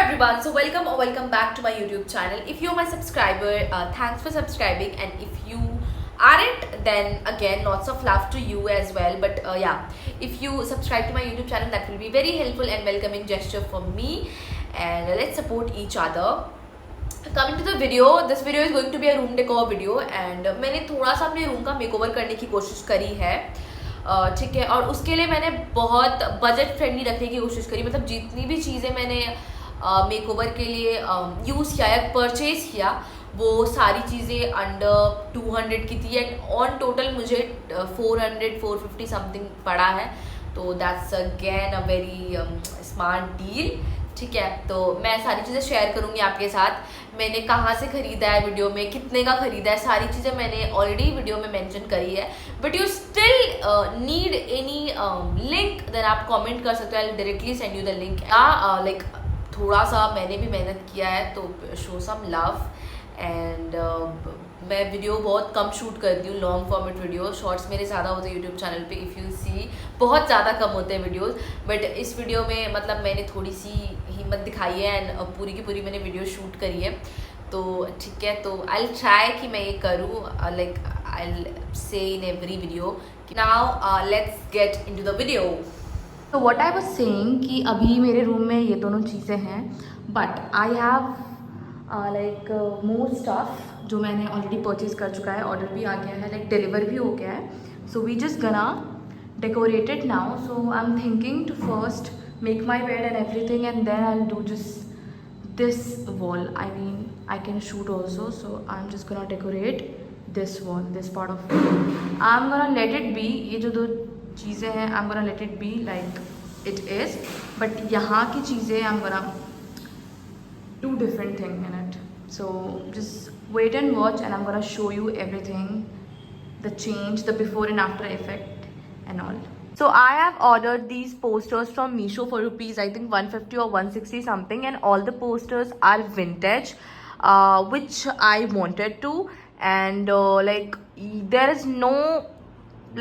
everyone, so welcome or welcome back to my YouTube channel. If you're my subscriber, thanks for subscribing, and if you aren't, then again lots of love to you as well. But yeah, if you subscribe to my YouTube channel, that will be very helpful and welcoming gesture for me, and let's support each other. Coming to the video, this video is going to be a room decor video, and मैंने थोड़ा सा अपने room का makeover करने की कोशिश करी है, ठीक है। और उसके लिए मैंने बहुत बजट फ्रेंडली रखने की कोशिश करी, मतलब जितनी भी चीज़ें मैंने मेकओवर के लिए यूज़ किया या परचेज़ किया वो सारी चीज़ें अंडर 200 की थी, एंड ऑन टोटल मुझे 450 समथिंग पड़ा है। तो that's again a very smart deal, ठीक है। तो मैं सारी चीज़ें शेयर करूँगी आपके साथ। मैंने कहाँ से ख़रीदा है, वीडियो में कितने का ख़रीदा है, सारी चीज़ें मैंने ऑलरेडी वीडियो में मेंशन करी है। But you still need any link, then आप कमेंट कर सकते हो, I directly send you the link. Like थोड़ा सा मैंने भी मेहनत किया है, तो शो सम लव। एंड मैं वीडियो बहुत कम शूट करती हूँ, लॉन्ग फॉर्मेट वीडियो। शॉर्ट्स मेरे ज़्यादा होते हैं यूट्यूब चैनल पे, इफ़ यू सी बहुत ज़्यादा कम होते हैं वीडियोस। बट इस वीडियो में मतलब मैंने थोड़ी सी हिम्मत दिखाई है, एंड पूरी की पूरी मैंने वीडियो शूट करी है। तो ठीक है, तो आई विल ट्राई कि मैं ये करूँ, like I will say in every video. Now let's get into the video. तो व्हाट आई वाज सेइंग कि अभी मेरे रूम में ये दोनों चीज़ें हैं, but I have like more stuff जो मैंने ऑलरेडी परचेज कर चुका है, ऑर्डर भी आ गया है, लाइक डिलीवर भी हो गया है। So we just gonna decorate it now. So I am thinking to first make my bed and everything, and then I will do just this wall. I mean I can shoot also, so I am just gonna decorate this wall, this part of I am gonna let it be. ये जो दो चीज़ें हैं I am gonna let it be like it is, but यहाँ की चीज़ें I am gonna do different thing in it. So just wait and watch, and I am gonna show you everything, the change, the before and after effect and all. So I have ordered these posters from Meesho for rupees I think 150 or 160 something, and all the posters are vintage, which I wanted to, and like there is no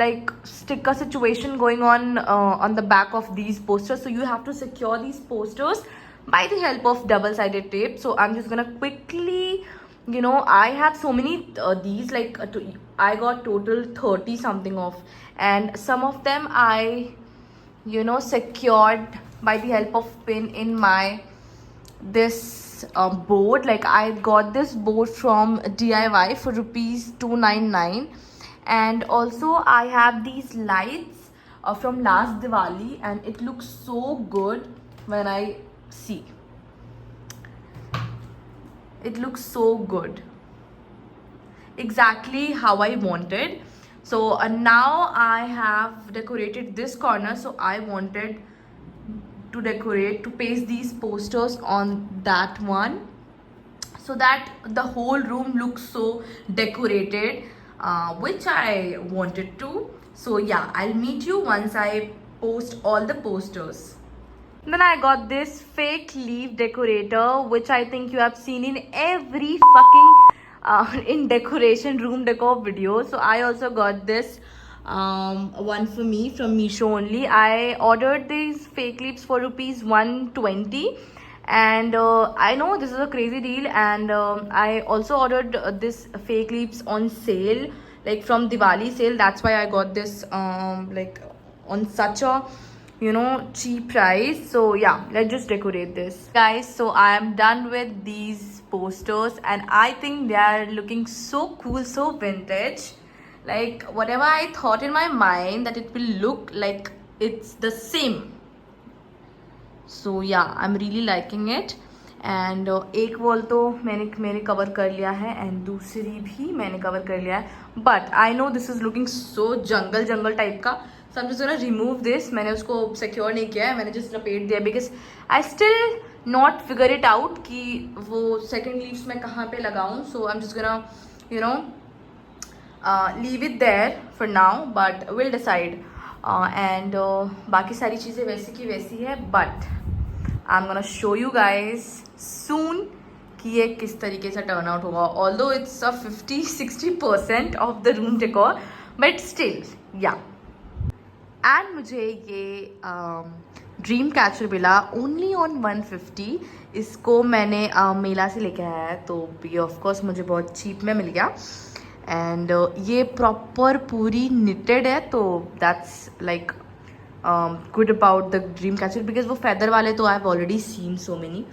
like sticker situation going on the back of these posters, so you have to secure these posters by the help of double-sided tape. So I'm just gonna quickly, you know, I have so many these, like I got total 30 something off, and some of them I, you know, secured by the help of pin in my this board. Like I got this board from DIY for rupees 299. And also I have these lights from last Diwali, and it looks so good when I see. It looks so good, exactly how I wanted. So now I have decorated this corner, so I wanted to decorate, to paste these posters on that one, so that the whole room looks so decorated, which I wanted to. So yeah, I'll meet you once I post all the posters. Then I got this fake leaf decorator, which I think you have seen in every fucking in decoration room decor video. So I also got this one for me from Meesho only. I ordered these fake leaves for rupees 120, and I know this is a crazy deal, and I also ordered this fake leaves on sale, like from Diwali sale. That's why I got this like on such a, you know, cheap price. So yeah, let's just decorate this, guys. So I am done with these posters, and I think they are looking so cool, so vintage. Like whatever I thought in my mind that it will look like, it's the same. So yeah, I'm really liking it. And एक wall तो मैंने cover कर लिया है, and दूसरी भी मैंने cover कर लिया है, but I know this is looking so jungle type का. So I am just gonna remove this. मैंने उसको सिक्योर नहीं किया है, मैंने जस्ट लपेट दिया, because I still not figure it out कि वो सेकेंड लीव्स मैं कहाँ पे लगाऊँ. So I am just gonna, you know, leave it there for now, but will decide. And बाकी सारी चीज़ें वैसी की वैसी है, but I am gonna show you guys soon कि ये किस तरीके से टर्न आउट होगा. Although it's a 50-60% of the room decor, but still yeah. And मुझे ड्रीम कैचर मिला ओनली ऑन 150। इसको मैंने मेला से लेके आया है, तो ये ऑफकोर्स मुझे बहुत चीप में मिल गया। एंड ये प्रॉपर पूरी निटेड है, तो that's like good about the dream catcher, because वो फेदर वाले तो I have already seen so many,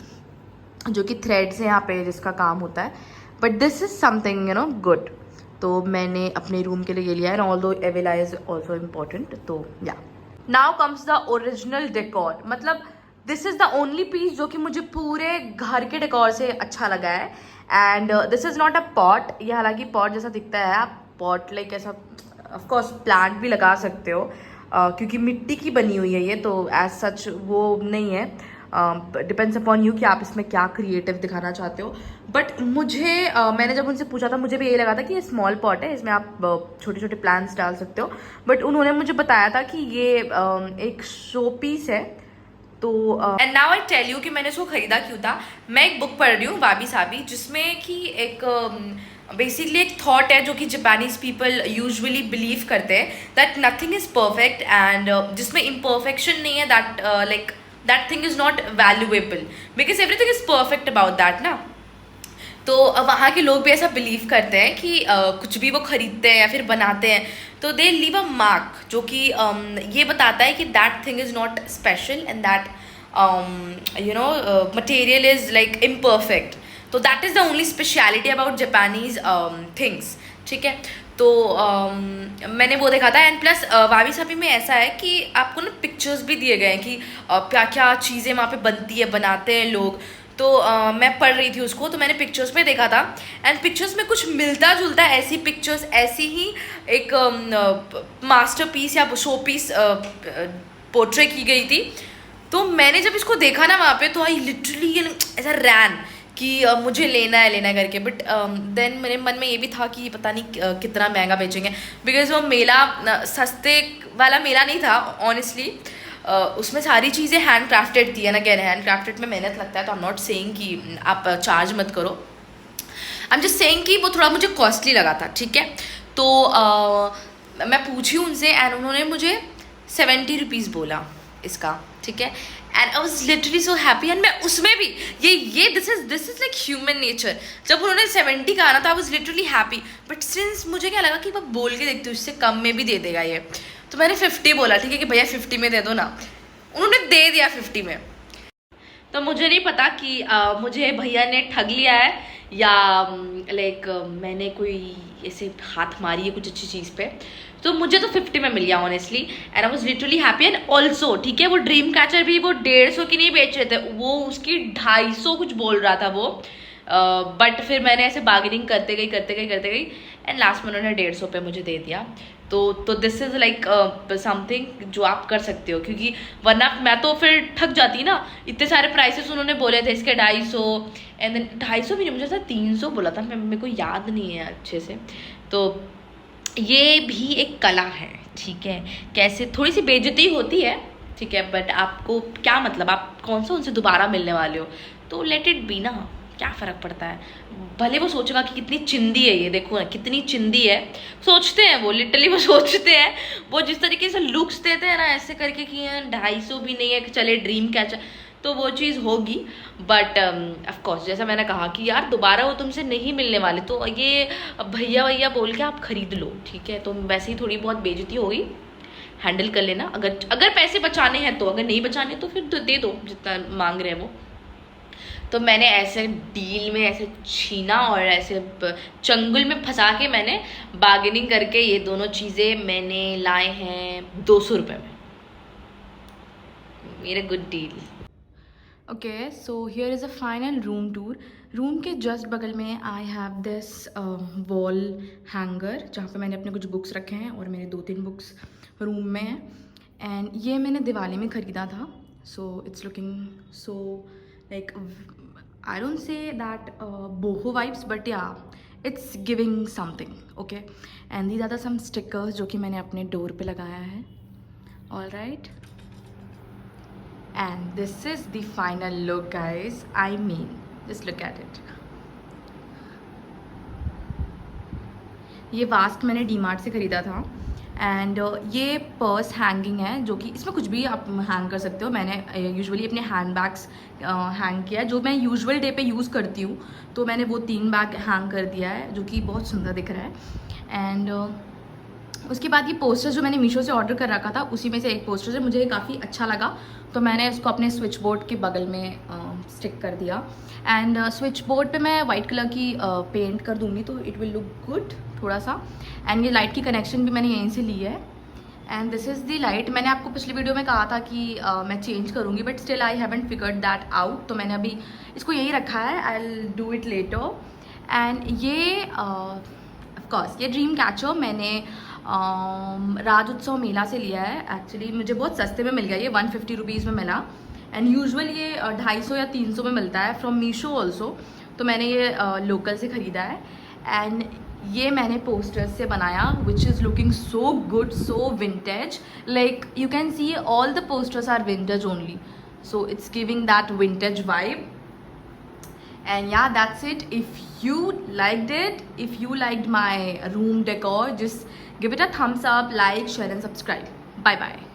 जो कि थ्रेड्स हैं यहाँ पे जिसका काम होता है, but this is something you know good. तो मैंने अपने रूम के लिए ये लिया है, and although Avila is also important. तो yeah now comes the original decor, मतलब this is the only piece जो कि मुझे पूरे घर के डेकोर से अच्छा लगा है। And this is not a pot, ये हालांकि पॉट जैसा दिखता है, आप पॉट लाइक ऐसा ऑफकोर्स प्लांट भी लगा सकते हो, क्योंकि मिट्टी की बनी हुई है ये, तो एज सच वो नहीं है। डिपेंड्स अपॉन यू कि आप इसमें क्या क्रिएटिव दिखाना चाहते हो। बट मुझे मैंने जब उनसे पूछा था, मुझे भी यही लगा था कि ये स्मॉल पॉट है, इसमें आप छोटे छोटे प्लांट्स डाल सकते हो, बट उन्होंने मुझे बताया था कि ये एक शो पीस है। तो and now I tell you कि मैंने इसको खरीदा क्यों था। मैं एक बुक पढ़ रही हूँ वाबी साबी, जिसमें कि एक बेसिकली एक थॉट है जो कि जापानीज पीपल यूजुअली बिलीव करते हैं, that nothing is perfect, and जिसमें इम्परफेक्शन नहीं है, that like that thing is not valuable, because everything is perfect about that ना। तो वहाँ के लोग भी ऐसा बिलीव करते हैं कि कुछ भी वो खरीदते हैं या फिर बनाते हैं, तो दे लीव अ मार्क, जो कि ये बताता है कि that thing is not special, and that you know material is like imperfect. तो that is the only speciality about Japanese things, ठीक है। तो मैंने वो देखा था। एंड प्लस वाबी साबी में ऐसा है कि आपको ना पिक्चर्स भी दिए गए हैं कि क्या क्या चीज़ें वहाँ पे बनती है, बनाते हैं लोग। तो मैं पढ़ रही थी उसको, तो मैंने पिक्चर्स में देखा था, एंड पिक्चर्स में कुछ मिलता जुलता ऐसी पिक्चर्स, ऐसी ही एक मास्टरपीस या शो पीस पोर्ट्रे की गई थी। तो मैंने जब इसको देखा ना वहाँ पे, तो आई लिटरली ऐसा रैन कि मुझे लेना है करके। बट देन मेरे मन में ये भी था कि पता नहीं कितना महंगा बेचेंगे, बिकॉज वो मेला सस्ते वाला मेला नहीं था ऑनेस्टली। उसमें सारी चीज़ें हैंड क्राफ्टेड थी, एंड अगेन हैंड क्राफ्टेड में मेहनत लगता है, तो आई एम नॉट सेइंग कि आप चार्ज मत करो, आई एम जस्ट सेइंग कि वो थोड़ा मुझे कॉस्टली लगा था, ठीक है। तो मैं पूछी उनसे, एंड उन्होंने मुझे 70 रुपीज़ बोला इसका, ठीक है। And I was literally so happy, and मैं उसमें भी ये this is like human nature. जब उन्होंने 70 का आना था, I was literally happy, but since मुझे क्या लगा कि मैं बोल के देखती हूँ इससे कम में भी दे देगा ये, तो मैंने 50 बोला, ठीक है कि भैया 50 में दे दो ना। उन्होंने दे दिया 50 में। तो मुझे नहीं पता कि मुझे भैया ने ठग लिया है या लाइक मैंने कोई ऐसे हाथ मारी है कुछ अच्छी चीज़ पे। तो मुझे तो 50 में मिल गया honestly, and I was literally happy. And also ठीक है, वो ड्रीम कैचर भी वो 150 की नहीं बेच रहे थे, वो उसकी 250 कुछ बोल रहा था वो। बट फिर मैंने ऐसे बार्गेनिंग करते गई, एंड लास्ट में उन्होंने 150 पे मुझे दे दिया। तो दिस इज़ लाइक समथिंग जो आप कर सकते हो, क्योंकि वरना मैं तो फिर ठग जाती ना। इतने सारे प्राइसेस उन्होंने बोले थे, इसके 250, एंड देन 250 भी नहीं, मुझे ऐसा 300 बोला था, मेरे को याद नहीं है अच्छे से। तो ये भी एक कला है, ठीक है, कैसे थोड़ी सी बेइज्जती होती है, ठीक है, बट आपको क्या मतलब, आप कौन सा उनसे दोबारा मिलने वाले हो, तो लेट इट बी ना, क्या फ़र्क पड़ता है। भले वो सोचेगा कि कितनी चिंदी है ये, देखो ना कितनी चिंदी है, सोचते हैं वो, लिटरली वो सोचते हैं, वो जिस तरीके से लुक्स देते हैं ना ऐसे करके कि 250 भी नहीं है, चले ड्रीम कैचर, तो वो चीज़ होगी। बट ऑफकोर्स जैसा मैंने कहा कि यार दोबारा वो तुमसे नहीं मिलने वाले, तो ये भैया बोल के आप खरीद लो, ठीक है। तो वैसे ही थोड़ी बहुत बेइज्जती होगी, हैंडल कर लेना। अगर पैसे बचाने हैं तो, अगर नहीं बचाने तो फिर दे दो जितना मांग रहे हैं वो। तो मैंने ऐसे डील में ऐसे छीना और ऐसे चंगुल में फंसा के मैंने बार्गेनिंग करके ये दोनों चीज़ें मैंने लाए हैं 200 रुपये में। मेरा good deal. Okay, so here is a final room tour. Room के जस्ट बगल में I have this wall hanger, जहाँ पे मैंने अपने कुछ बुक्स रखे हैं, और मेरे 2-3 बुक्स रूम में हैं। एंड ये मैंने दिवाली में ख़रीदा था, so it's looking so like I don't say that boho vibes, but yeah it's giving something, okay। and these are the some stickers जो कि मैंने अपने डोर पे लगाया है, all right। and this is the final look guys, I mean just look at it। ये वास्क मैंने डीमार्ट से ख़रीदा था, एंड ये पर्स हैंगिंग है, जो कि इसमें कुछ भी आप हैंग कर सकते हो। मैंने यूजुअली अपने हैंड बैग्स हैंग किया है, जो मैं यूजुअल डे पे यूज़ करती हूँ, तो मैंने वो 3 बैग हैंग कर दिया है, जो कि बहुत सुंदर दिख रहा है। एंड उसके बाद ये पोस्टर जो मैंने मीशो से ऑर्डर कर रखा था, उसी में से एक पोस्टर है, मुझे काफ़ी अच्छा लगा, तो मैंने इसको अपने स्विच बोर्ड के बगल में स्टिक कर दिया। एंड स्विच बोर्ड पे मैं वाइट कलर की पेंट कर दूँगी, तो इट विल लुक गुड थोड़ा सा। एंड ये लाइट की कनेक्शन भी मैंने यहीं से ली है। And this is the light. मैंने आपको पिछली वीडियो में कहा था कि मैं चेंज करूँगी, but still I haven't figured that out, तो मैंने अभी इसको यही रखा है। आई will do it later. And ये ऑफकोर्स ये ड्रीम कैचर मैंने राज उत्सव मेला से लिया है। एक्चुअली मुझे बहुत सस्ते में मिल गया, ये 150 रुपीज़ में मिला। एंड यूजुअल ये 250 या 300 में मिलता है फ्रॉम मीशो ऑल्सो, तो मैंने ये लोकल से ख़रीदा है। एंड ये मैंने पोस्टर्स से बनाया, which is looking so good, so vintage. Like you can see all the posters are vintage only, so it's giving that vintage vibe. And yeah, that's it. If you liked it, if you liked my room decor, just give it a thumbs up, like, share and subscribe. Bye bye.